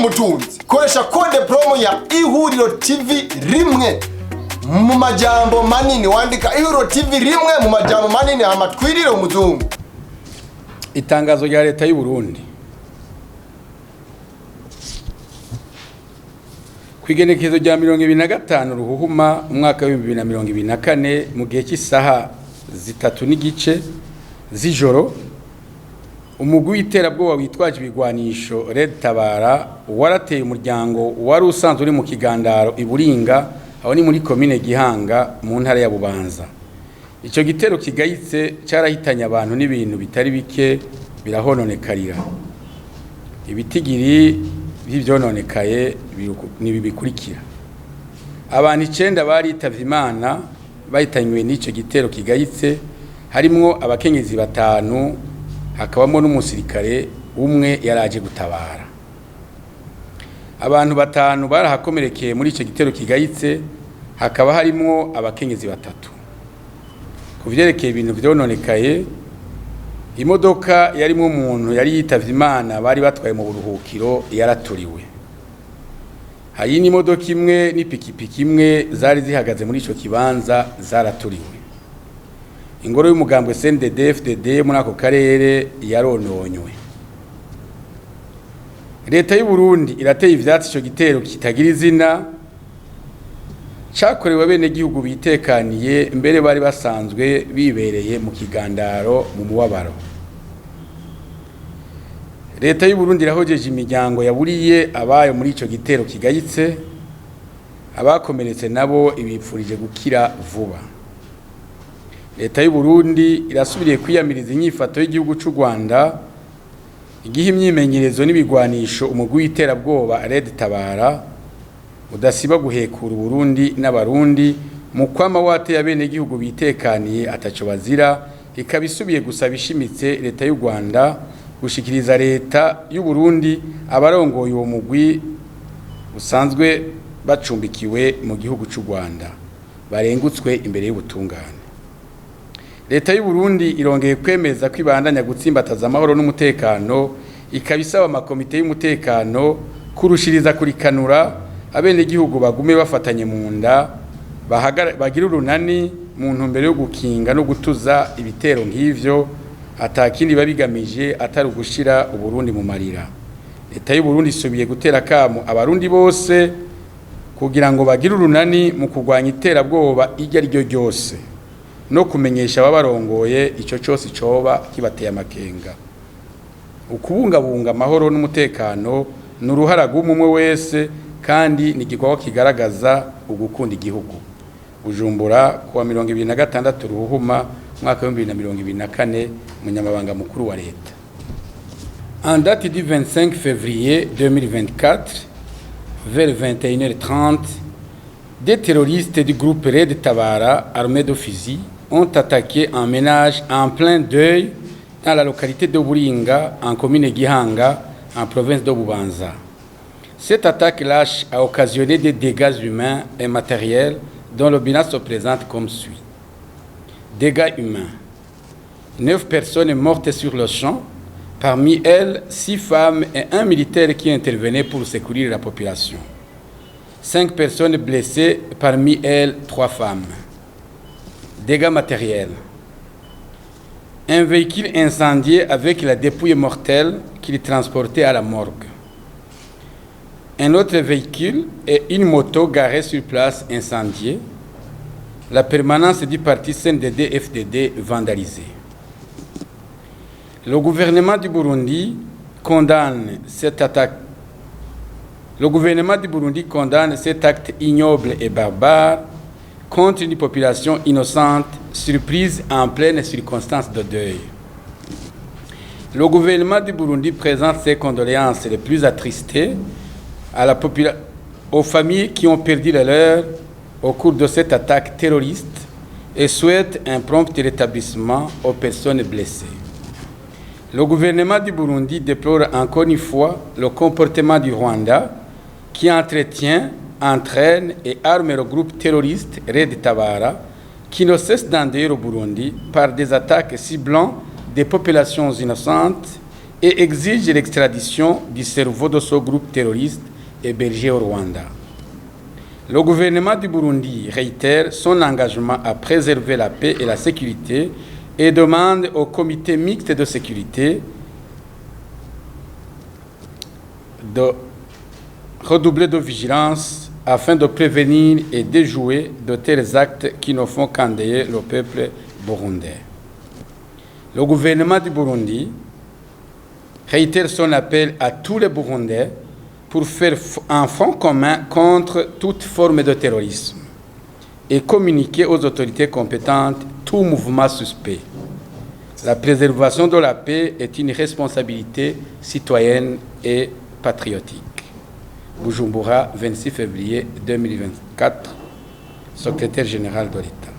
umutunzi koresha code promo ya ihuriro TV rimwe mu majambo manini, wandika ihuriro TV rimwe mu majambo manini amatwirire umuzungu. Itangazo rya leta y'u Burundi kwigenekezo rya 2025 ruhuhuma umwaka wa 2024 mu gihe cy'isaha 3:30 z'ijoro, umugwi w'iterabwoba witwaje ibigwanisho Red Tabara warateye umuryango wari usanzwe uri mu Kigandaro Iburinga, aho ni muri commune Gihanga mu ntara ya Bubanza. Ico gitero kigayitse cyarahitanye abantu n'ibintu bitari bike birahononekarira. Ibitigiri by'ivyononekaye ni bikurikira: abantu 9 baritavye Imana bahitanywe n'ico gitero kigayitse, harimwo abakenyezi 5, hakabamo n'umusirikare umwe yaraje gutabara. Abantu 5 barahakomerekeye muri ico gitero kigayitse, hakaba harimwo abakenyezi 3. Kuvyerekeye ibintu vyononekaye, imodoka yarimo umuntu yari yitavye Imana bari batwaye mu buruhukiro yaraturiwe. Hari n'imodoka imwe n'ipikipiki imwe zari zihagaze muri ico kibanza zaraturiwe. Ingoro y'umugambwe CNDD-FDD muri ako karere yarononywe. Leta y'u Burundi irateye ivyatsi ico gitero kitagira izina cakorewe bene gihugu bitekaniye, mbere bari basanzwe bibereye mu Kigandaro mu mubabaro. Leta y'u Burundi irahojeje imiryango yaburiye abayo muri ico gitero kigayitse, abakomeretse nabo ibipfurije gukira vuba. Leta y'u Burundi irasubiriye kwiyamiriza inyifato y'igihugu c'u Rwanda igihe imyimenyerezo n'ibigwanisho umugwi w'iterabwoba Red Tabara udasiba guhekura Burundi n'abarundi mu kwama wate ya bene gihugu bitekaniye ataco bazira, ikabisubiye gusaba ishimitse leta y'u Rwanda gushikiriza leta y'u Burundi abarongoye uwo mugwi usanzwe bacumbikiwe mu gihugu c'u Rwanda barengutswe imbere y'ubutungane. Leta y'u Burundi irongeye kwemeza ko ibandanya gutsimbataza amahoro n'umutekano, ikabisaba amakomite y'umutekano kurushiriza kurikanura abene gihugu bagume bafatanye mu nda, bagira urunani mu ntumbero yo gukinga no gutuza ibitero nk'ivyo, atakindi babigamije atari ugushira Uburundi mu marira. Leta y'u Burundi isubiye gutera kamo abarundi bose kugira ngo bagire urunani mu kurwanya iterabwoba iryo ari ryo ryose, no kumenyesha ababarongoye ico cyose coba kibateye amakenga. Ukubungabunga amahoro n'umutekano n'uruhara rw'umwe wese, kandi ni igikorwa kigaragaza ugukunda igihugu. Bujumbura kuwa 2026 ruhuma mwaka wa 2024, Munyamabanga mukuru wa leta. En date du 25 février 2024, vers 21h30, des terroristes du groupe Red Tabara, armés de fusils, ont attaqué un ménage en plein deuil dans la localité de Buringa, en commune Gihanga, en province de Bubanza. Cette attaque lâche a occasionné des dégâts humains et matériels dont le bilan se présente comme suit. Dégâts humains: 9 personnes mortes sur le champ, parmi elles 6 femmes et 1 militaire qui intervenait pour secourir la population. 5 personnes blessées, parmi elles 3 femmes. Dégâts matériels: un véhicule incendié avec la dépouille mortelle qu'il transportait à la morgue. Un autre véhicule et une moto garée sur place incendiée. La permanence du parti CNDD-FDD vandalisée. Le gouvernement du Burundi condamne cette attaque. Le gouvernement du Burundi condamne cet acte ignoble et barbare contre une population innocente surprise en pleine circonstance de deuil. Le gouvernement du Burundi présente ses condoléances les plus attristées aux familles qui ont perdu le leur au cours de cette attaque terroriste et souhaite un prompt rétablissement aux personnes blessées. Le gouvernement du Burundi déplore encore une fois le comportement du Rwanda qui entretient, entraîne et arme le groupe terroriste Red Tabara qui ne cesse d'endeuiller le Burundi par des attaques ciblant des populations innocentes et exige l'extradition du cerveau de ce groupe terroriste hébergé au Rwanda. Le gouvernement du Burundi réitère son engagement à préserver la paix et la sécurité et demande au comité mixte de sécurité de redoubler de vigilance afin de prévenir et déjouer de tels actes qui ne font qu'endeuiller le peuple burundais. Le gouvernement du Burundi réitère son appel à tous les Burundais pour faire un front commun contre toute forme de terrorisme et communiquer aux autorités compétentes tout mouvement suspect. La préservation de la paix est une responsabilité citoyenne et patriotique. Bujumbura, 26 février 2024, secrétaire général de l'État.